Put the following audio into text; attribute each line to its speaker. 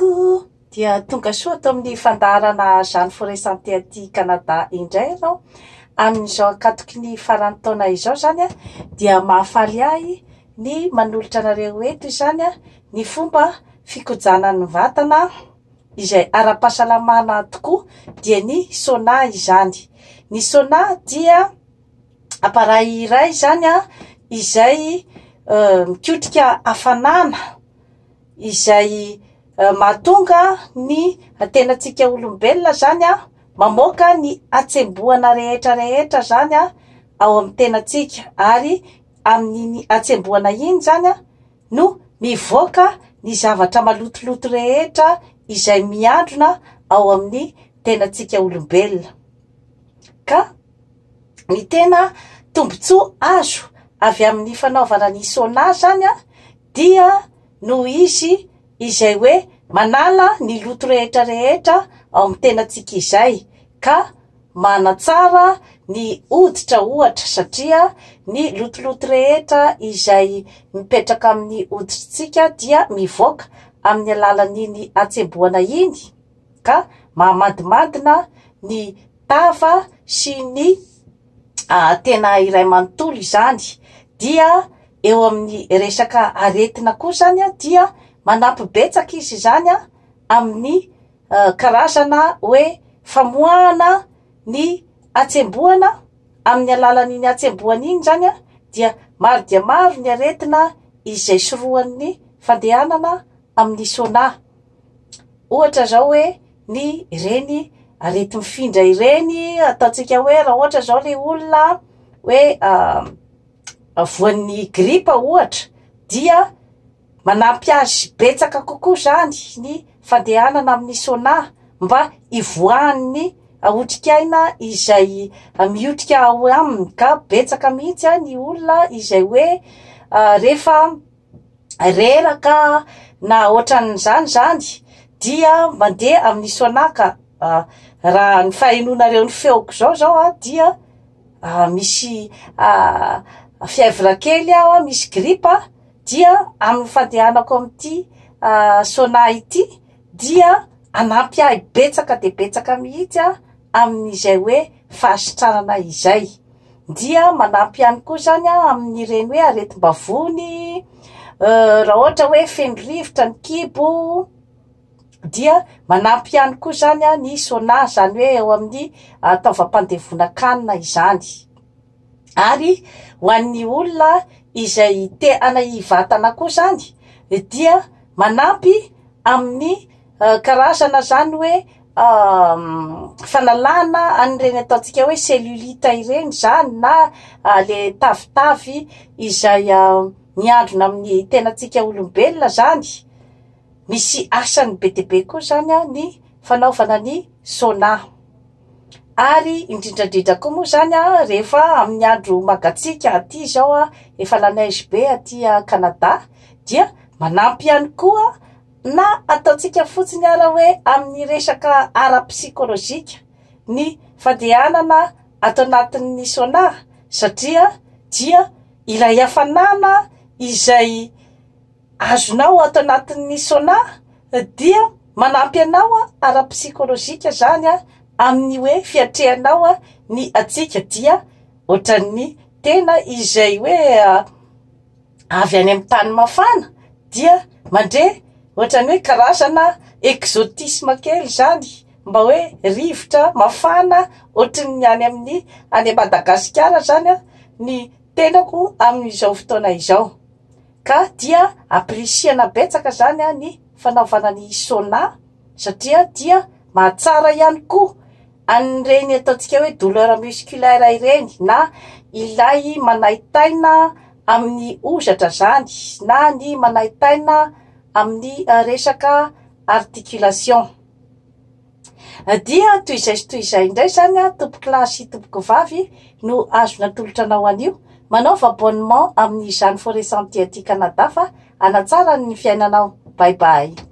Speaker 1: tokoa dia tonga soa ato amin'ny fandaharana Jeanne Forêt Santé aty Canada indray ianao amin'izao akatoky ny farany taona izao zany dia mahafaly ahy ny manolotra anareo eto izany ny fomba fikojanan'ny vatana izay ara-pahasalamana tokoa dia ny sauna izany. Ny sauna dia appareil iray zany izay mikotrika hafanana izay mahatonga ny tenantsika olombelona zany mamoaka ny hatsembohana rehetra zany ao amin'ny tenantsika, ary amin'ny hatsembohana iny zany no mivoaka ny zavatra malotoloto rehetra izay miandrona ao amin'ny tenantsika olombelona. Ka ny tena tombotsoa azo avy amin'ny fanaovana ny sauna zany dia no izy izay hoe manala ny loto rehetra ao amin'ny tenantsika izay, ka manatsara ny hoditra ohatra, satria ny lotoloto rehetra izay mipetraka amin'ny hoditritsika dia mivoaka amin'ny alalan'iny hatsembohana iny, ka mahamadimandina ny tava sy ny tena iray manontolo izany. Dia eo amin'ny resaka aretina koa zany dia manampy betsaka izy zany amin'ny karazana hoe famoahana ny hatsembohana. Amin'ny alalan'iny hatsembohana iny zany dia maro ny aretina izay sorohan'ny fandehanana amin'ny sauna. Ohatra zao hoe ny ireny arety mifindra ireny, ataontsika hoe raha ohatra zao le olona hoe voan'ny gripa ohatra, dia manampy azy betsaka kokoa zany ny fandehanana amin'ny sauna mba ivoahan'ny otrikaina izay mihotrika ao aminy. Ka betsaka mihitsy ny olona izay hoe rehefa reraka na ohatran'izany zany dia mandeha amin'ny sauna. Ka raha ny fahenoanareo ny feoko zao dia misy fièvre kely aho, misy gripa, dia amin'ny fandehanako amin'ity sauna ity dia anampy ahy betsaka de betsaka mihitsy amin'izay hoe fahasitranana izay. Dia manampy ihany koa zany amin'ireny hoe aretim-bavony, raha ohatra hoe feno rivotra ny kibo, dia manampy ihany koa zany ny sauna, zany hoe eo amin'ny taovam-pandevonan-kanina izany. Ary ho an'ny olona izay te hanay vatana koa zany dia manampy amin'ny karazana zany hoe fanalana an'ireny ataontsika hoe cellulite ireny zany, na le tavitavy izay miandrona amin'ny tenantsika olombelona zany. Misy asany be dia be koa zany ny fanaovana ny sauna. Ary indrindrandrindra koa moa zany rehefa amin'ny andro magatsika aty zao efa la neige be aty Canada, dia manampy ihany koa na ataontsika fotsiny ara hoe amin'ny resaka ara-psikolojika ny fandehanana ato anatin'ny sauna, satria dia ilay hafanana izay azonao ato anatin'ny sauna dia manampy anao ara-psikolojika zany amin'ny hoe fiatrehanao ny atsika dia ohatran'ny tena izay hoe avy any amin'ny tany mafana dia mandre ohatran'ny hoe karazana exotisme kely zany, mba hoe rivotra mafana ohatran'ny any Madagasikara zany ny tenako amin'izao fotoana izao. Ka dia aprisiana betsaka zany ny fanaovana ny sauna, satria dia mahatsara ihany koa an'ireny ataontsika hoe douleur musculaire ireny, na ilay manaitaina amin'ny ozatra zany, na ny manaitaina amin'ny resaka articulation. Dia toy izay sy toy izay indray zany tompoky lahy sy tompoky vavy no azo natolotra anao anio. Manaova abonnement amin'ny Jeanne Forêt Santé aty Canada fa hanatsara ny fiainanao. Bye bye.